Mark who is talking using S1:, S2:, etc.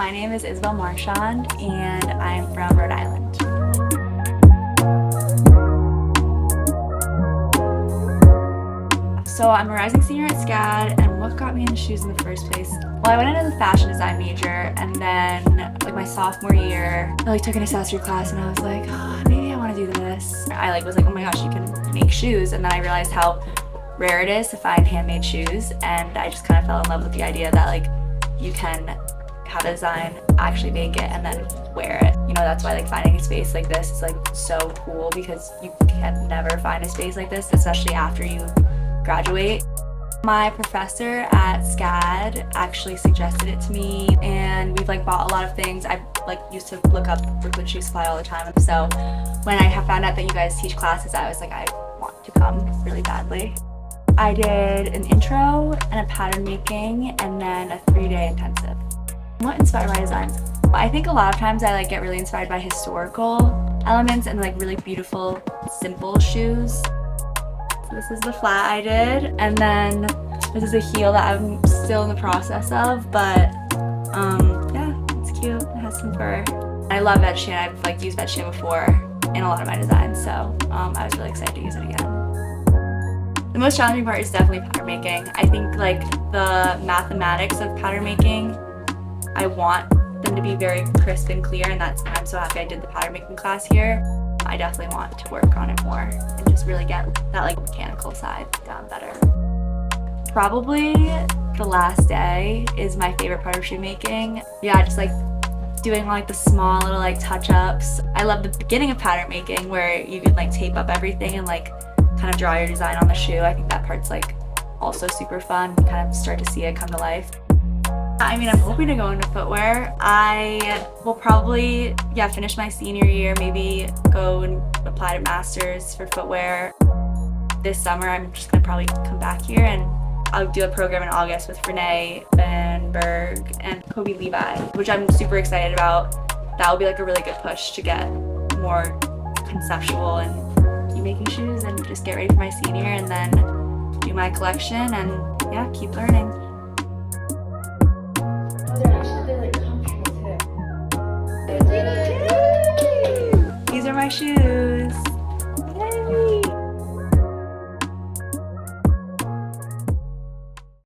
S1: My name is Isabel Marchand, and I'm from Rhode Island. So I'm a rising senior at SCAD, and what got me into shoes in the first place? Well, I went into the fashion design major, and then my sophomore year, I took an accessory class, and I was like, oh, maybe I want to do this. I was like, oh my gosh, you can make shoes, and then I realized how rare it is to find handmade shoes, and I just kind of fell in love with the idea that you can have a design, actually make it, and then wear it. That's why finding a space like this is so cool, because you can never find a space like this, especially after you graduate. My professor at SCAD actually suggested it to me, and we've bought a lot of things. I used to look up Brooklyn Shoe Supply all the time, so when I found out that you guys teach classes, I was like, I want to come really badly. I did an intro and a pattern making, and then a 3-day intensive. What inspired my designs? I think a lot of times I get really inspired by historical elements and really beautiful, simple shoes. So this is the flat I did, and then this is a heel that I'm still in the process of, but yeah, it's cute. It has some fur. I love veg tan. I've used veg tan before in a lot of my designs, so I was really excited to use it again. The most challenging part is definitely pattern making. I think the mathematics of pattern making, I want them to be very crisp and clear, and I'm so happy I did the pattern making class here. I definitely want to work on it more and just really get that mechanical side down better. Probably the last day is my favorite part of shoemaking. Yeah, just doing the small little touch-ups. I love the beginning of pattern making where you can tape up everything and kind of draw your design on the shoe. I think that part's also super fun, kind of start to see it come to life. I'm hoping to go into footwear. I will probably, finish my senior year, maybe go and apply to masters for footwear. This summer, I'm just gonna probably come back here, and I'll do a program in August with Renee Van Berg and Kobe Levi, which I'm super excited about. That will be a really good push to get more conceptual and keep making shoes and just get ready for my senior, and then do my collection and keep learning. These are my shoes.